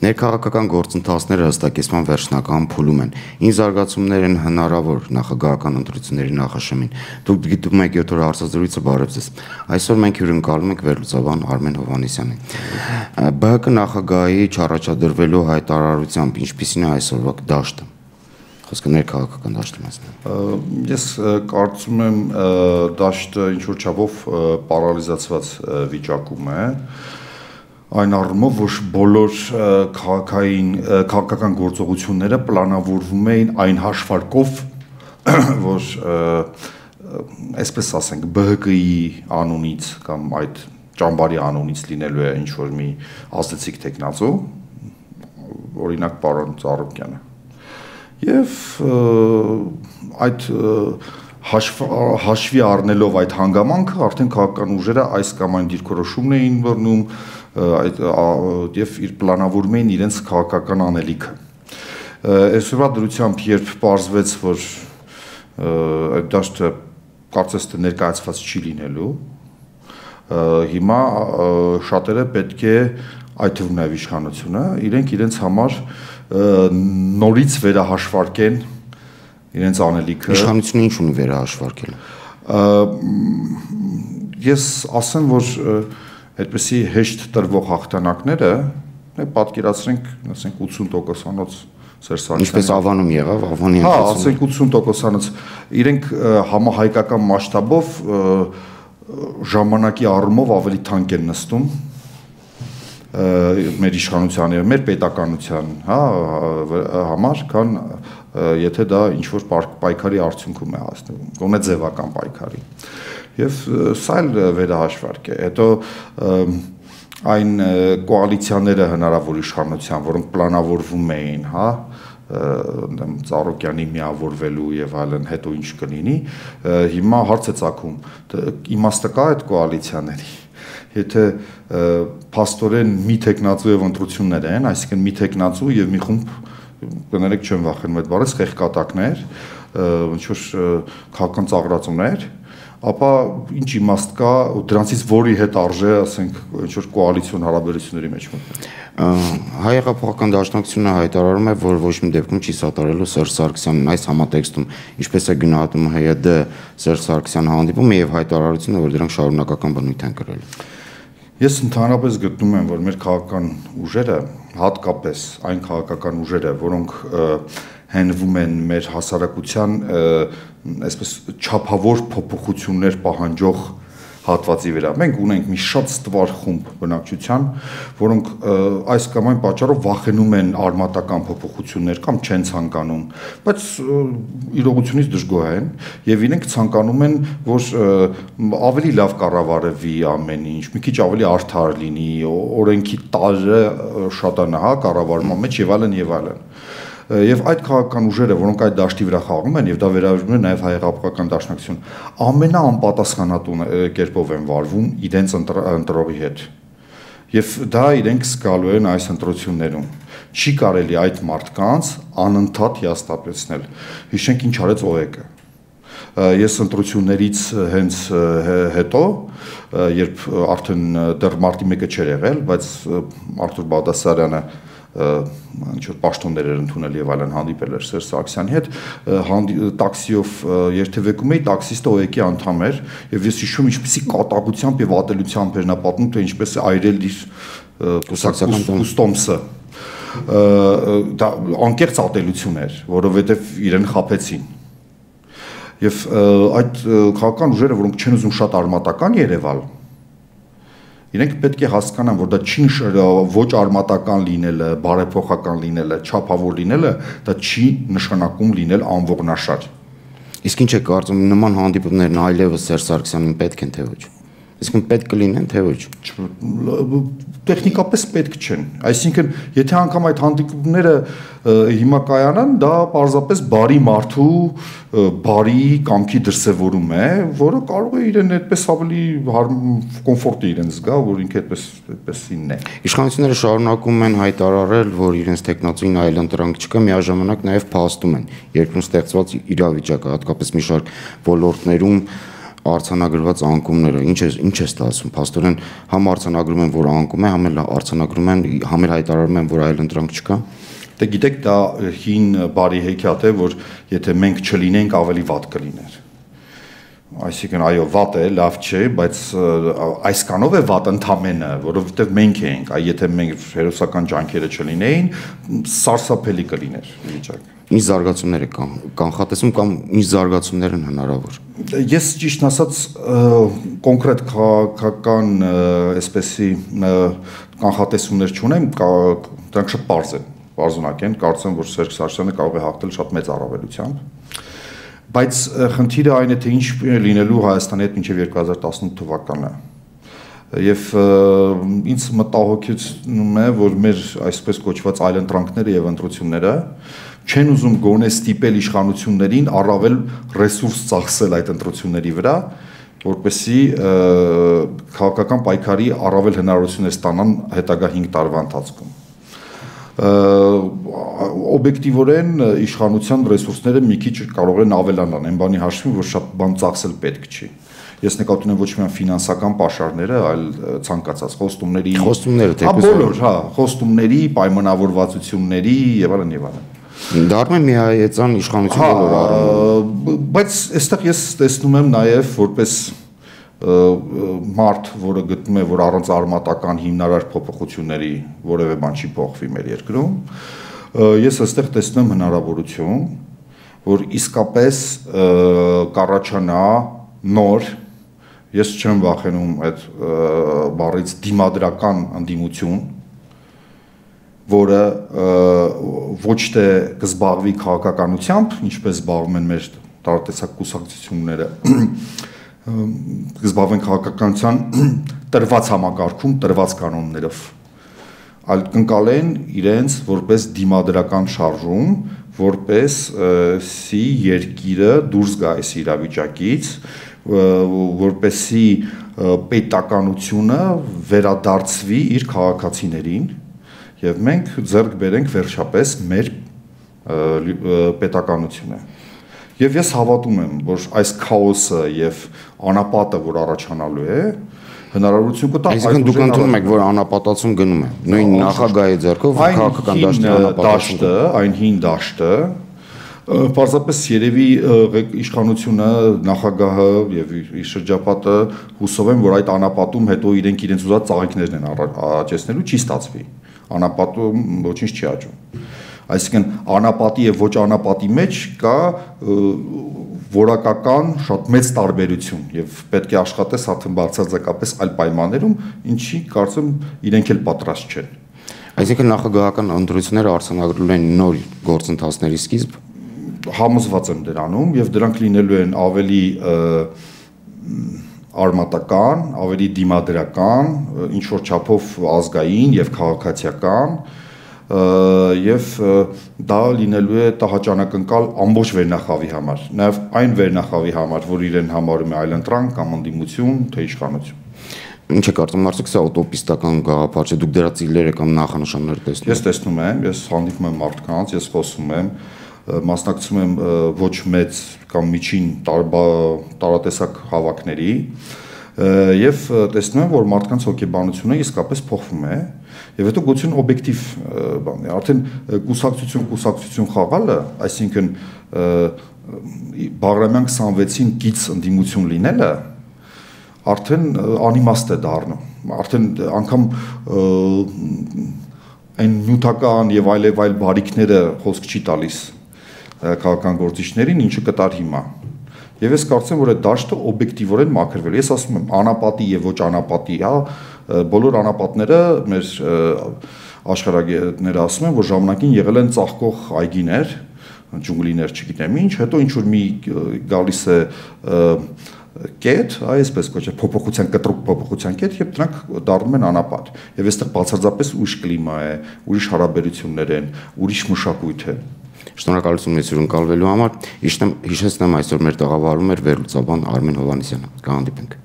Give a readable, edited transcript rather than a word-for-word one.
Ներքաղաքական գործընթացները հստակեցման վերջնական փուլում են։ Ինչ զարգացումներ են հնարավոր նախագահական ընտրությունների նախաշեմին։ Դուք գիտում եք 7 օր հարցազրույցը բարև ձեզ։ Այսօր մենք հյուրընկալում ենք վերլուծաբան Արմեն Հովհաննիսյանին։ ԲՀԿ նախագահի չառաջադրվելու հայտարարությամբ ինչպիսին է այսօրվա դաշտը։ Խոսքը ներքաղաքական դաշտի մասին։ Ես կարծում եմ դաշտը ինչ որ չափով պարալիզացված վիճակում է։ Այն առումով, որ բոլոր քաղաքական գործողությունները պլանավորվում էին այն հաշվարկով, որ այսպես ասենք ԲՀԿ-ի անունից կամ այդ ճամբարի անունից լինելու է ինչ-որ մի ազդեցիկ տեխնացու, օրինակ պարոն Ծառուկյանը։ Եվ այդ հաշվի առնելով այդ հանգամանքը արդեն քաղաքական ուժերը այս կամ այն դիրքորոշումն էին բռնում եւ իր պլանավորում էին իրենց քաղաքական անելիքը։ Այսօրվա դրությամբ երբ պարզվեց, որ այդ դաշտը կարծես թե ներկայացված չի լինելու, հիմա շատերը պետք է այդ թվում նաեւ իշխանությունը իրենց համար նորից վերահաշվարկեն իրենց անելիքը։ Իշխանությունը ինչ ունի վերահաշվարկել։ Ես ասեմ, որ այդպիսի հեշտ տրվող հաղթանակները պատկերացրենք, ասենք 80%-անոց Սերժ Սարգսյանը։ Ինչպես Ավանում եղավ, Ավանի հա, ասենք 80%-անոց իրենք համահայկական մասշտաբով ժամանակի առումով ավելի թանկ են նստում մեր իշխանության եւ մեր պետականության, հա, համար, քան եթե դա ինչ որ պայքարի արդյունքում է հասնվում, գոնե ձևական պայքարի։ Եվ սա էլ վերահաշվարկ է։ Հետո այն կոալիցիաները հնարավոր իշխանության, որոնք պլանավորվում էին, հա, Ծառուկյանի միավորվելու եւ այլն, հետո ինչ կլինի, հիմա հարց է ծագում, իմաստը կա այդ կոալիցիաների։ Եթե փաստորեն մի տեխնացու եւ ընտրություններ են, այսինքն մի տեխնացու եւ մի խումբ, կներեք չեմ վախենում այդ բառից, խեղկատակներ, ինչ որ քաղաքական ծաղրացումներ, ապա ինչ իմաստ կա դրանցից որի հետ արժե, ասենք, ինչ որ կոալիցիոն հարաբերությունների մեջ մտնել։ Հայ-հեղափոխական դաշնակցությունը հայտարարում է, որ ոչ մի դեպքում չի սատարելու Սերժ Սարգսյանին այս համատեքստում, ինչպես է գնահատում ՀՅԴ Սերժ Սարգսյանի հանդիպումը եւ հայտարարությունը, որ դրանք շարունակական բնույթ են կրել։ Ես ընդհանրապես գտնում եմ, որ մեր քաղաքական ուժերը, հատկապես այն քաղաքական ուժերը, որոնք հենվում են մեր հասարակության այսպես չափավոր փոփոխություններ պահանջող հատվածի վրա։ Մենք ունենք մի շատ ստվար խումբ բնակչության, որոնք այս կամ այն պատճառով վախենում են արմատական փոփոխություններ կամ չեն ցանկանում, բայց իրողությունից դժգոհ են եւ իրենք ցանկանում են, որ ավելի լավ կառավարվի ամեն ինչ, մի քիչ ավելի արդար լինի, օրենքի տարը շատանա, հա, կառավարման մեջ եւ այլն եւ այլն։ Եվ այդ քաղաքական ուժերը, որոնք այդ դաշտի վրա խաղում են, եւ դա վերաբերում է նաեւ հայ-հեղափոխական դաշնակցություն, ամենաանպատասխանատու կերպով են վարվում իրենց ընտրողի հետ։ Եվ դա իրենք զգալու են այս ընտրություններում։ Չի կարելի այդ մարդկանց անընդհատ հիասթափեցնել։ Հիշենք ինչ արեց ՕԵԿ-ը։ Ես ընտրություններից հենց հետո, երբ արդեն դեռ մարտի 1-ը չէր եղել, բայց Արթուր Բաղդասարյանը ինչ որ պաշտոններ էր ընդունել եւ այլն հանդիպել էր Սերժ Սարգսյանի հետ, տաքսիով երթևեկում էի, տաքսիստը ՕԵԿ-ի անդամ էր եւ ես հիշում ինչպեսի կատաղությամբ եւ ատելությամբ էր նա պատմում, թե ինչպես է այրել իր կուսակցական Տոմսը։ Դա անկեղծ ատելություն էր, որովհետեւ իրեն խաբեցին։ Եվ այդ քաղաքական ուժերը, որոնք չեն ուզում շատ արմատական երևալ, իրենք պետք է հասկանան, որ դա չի ոչ արմատական լինելը, բարեփոխական լինելը, չափավոր լինելը, դա չի նշանակում լինել անողնաշար։ Իսկ ինչ է կարծում, նման հանդիպումներն այլևս Սերժ Սարգսյանին պետք են թե ոչ։ Իսկ պետք կլինեն թե ոչ։ Տեխնիկապես պետք չեն։ Այսինքն, եթե անգամ այդ հանդիպումները հիմա կայանան, դա պարզապես բարի մարդու բարի կամքի դրսևորում է, որը կարող է իրեն այդպես ավելի կոմֆորտ իրեն զգա, որ ինքը այդպեսինն է։ Իշխանությունները շարունակում են հայտարարել, որ իրենց տեխնացուին այլ ընտրանք չկա, միաժամանակ նաև փաստում են երկրում ստեղծված իրավիճակը, հատկապես մի շարք ոլորտներում արձանագրված անկումները, ինչ է ստացվում, փաստորեն համ արձանագրում են, որ անկում է, համ էլ արձանագրում են, համ էլ հայտարարում են, որ այլընտրանք չկա։ Դե գիտեք, դա հին բարի հեքիաթ է, որ եթե մենք չլինենք, ավելի վատ կլիներ։ Այսինքն այո, վատ է, լավ չէ, բայց այսքանով է վատ ընդամենը, որովհետև մենք ենք, եթե մենք հերոսական ջանքերը չլինեին, սարսափելի կլիներ վիճակը։ Ինչ զարգացումներ կան, կանխատեսում կամ ինչ զարգացումներ են հնարավոր։ Ես ճիշտ ասած կոնկրետ քաղաքական այսպեսի կանխատեսումներ չունեմ, դրանք շատ պարզ են, պարզունակ են, կարծեմ, որ Սերժ Սարգսյանը կարող է հաղթել շատ մեծ առավելությամբ։ Բայց խնդիրը այն է, թե ինչ լինելու Հայաստանի հետ մինչև 2018 թվականը։ Եվ ինձ մտահոգեցնում է, որ մեր այսպես կոչված այլընտրանքները եւ ընտրությունները չեն ուզում գոնե ստիպել իշխանություններին առավել ռեսուրս ծախսել այդ ընտրությունների վրա, որպեսզի քաղաքական պայքարի առավել հնարավորություններ ստանան հետագա 5 տարվա ընթացքում։ Օբյեկտիվորեն իշխանության ռեսուրսները մի քիչ կարող են ավելանալ, այն բանի հաշվին, որ շատ բան ծախսել պետք չի։ Ես նկատի ունեմ ոչ միայն ֆինանսական պաշարները, այլ ցանկացած խոստումների, բոլոր, խոստումների, պայմանավորվածությունների եւ այլն եւ այլն։ Դառնում է միայեցան իշխանություն բոլոր առումով։ Բայց այստեղ ես տեսնում եմ նաեւ որպես մարդ, որը գտնում է, որ առանց արմատական հիմնարար փոփոխությունների որևէ բան չի փոխվի մեր երկրում, ես այստեղ տեսնում եմ հնարավորություն, որ իսկապես կառաջանա նոր, ես չեմ վախենում այդ բառից դիմադրական ընդդիմություն, որը ոչ թե կզբաղվի քաղաքականությամբ, ինչպես զբաղվում են մեր տարատեսակ կուսակցությունները, կզբաղվեն քաղաքականության տրված համակարգում, տրված կանոններով, այլ կընկալեն իրենց որպես դիմադրական շարժում, որպես սի երկիրը դուրս գա այս իրավիճակից, որպեսի պետականությունը վերադարձվի իր քաղաքացիներին եւ մենք ձեռք բերենք վերջապես մեր պետականությունը։ Եվ ես հավատում եմ, որ այս քաոսը եւ անապատը, որ առաջանալու է, հնարավորություն կտա։ Այսինքն դուք ընդունում եք, որ անապատացում գնում է։ Նույն նախագահի ձեռքով քաղաքական դաշտի անապատացումը, այն հին դաշտը, պարզապես երևի իշխանությունը, նախագահը եւ իր շրջապատը հուսով են, որ այդ անապատում հետո իրենց ուզած ծաղիկներն են աճեցնելու, չի ստացվի։ Անապատում ոչինչ չի աճում։ Այսինքն անապատի եւ ոչ անապատի մեջ կա որակական շատ մեծ տարբերություն եւ պետք է աշխատես արդեն բարձրաձգապես այլ պայմաններում, ինչի կարծեմ իրենք էլ պատրաստ չեն։ Այսինքն նախագահական ընտրությունները արձանագրելու են նոր գործընթացների սկիզբ։ Համոզված եմ դրանում եւ դրանք լինելու են ավելի արմատական, ավելի դիմադրական, ինչ որ չափով ազգային եւ քաղաքացիական եւ դա լինելու է տհաճանակնկալ ամբողջ վերնախավի համար, նաեւ այն վերնախավի համար, որ իրեն համարում է այլընտրանք կամ ընդդիմություն, թե իշխանություն։ Ինչ է կարծում, արդյոք սա ուտոպիստական գաղափար չէ, դուք դրա ծիլերը կամ նախանշաններ տեսնում եք։ Ես տեսնում եմ, ես հանդիպում եմ մարդկանց, ես խոսում եմ, մասնակցում եմ ոչ մեծ կամ միջին տարատեսակ հավաքների եւ տեսնում եմ, որ մարդկանց հոգեբանությունը իսկապես փոխվում է եւ հետո գուցե օբյեկտիվ բան է, արդեն կուսակցություն խաղալը, այսինքն Բաղրամյան 26-ին կից ընդդիմություն լինելը արդեն անիմաստ է դառնում, արդեն անգամ այն նյութական եւ այլ բարիքները խոսք չի տալիս քաղաքական գործիչներին, ինչը կտար հիմա։ Եվ ես կարծեմ, որ այդ դաշտը օբյեկտիվորեն մաքրվել։ Ես ասում եմ, անապատի եւ ոչ անապատի, բոլոր անապատները մեր աշխարհագետները ասում են, որ ժամանակին եղել են ծաղկող այգիներ, ջունգլիներ, չգիտեմ ինչ, հետո ինչ որ մի գալիս է կետ, այսպես կոչված փոփոխության կտրուկ փոփոխության կետ, եւ դրանք դառնում են անապատ։ Եվ այստեղ բացարձակապես ուրիշ կլիմա է, ուրիշ հարաբերություններ են, ուրիշ մշակույթ է։ Շնորհակալություն մեծ հյուրընկալվելու համար։ Հիշեցնեմ այսօր մեր տաղավարում էր վերլուծաբան Արմեն Հովհաննիսյանը։ Կհանդիպենք։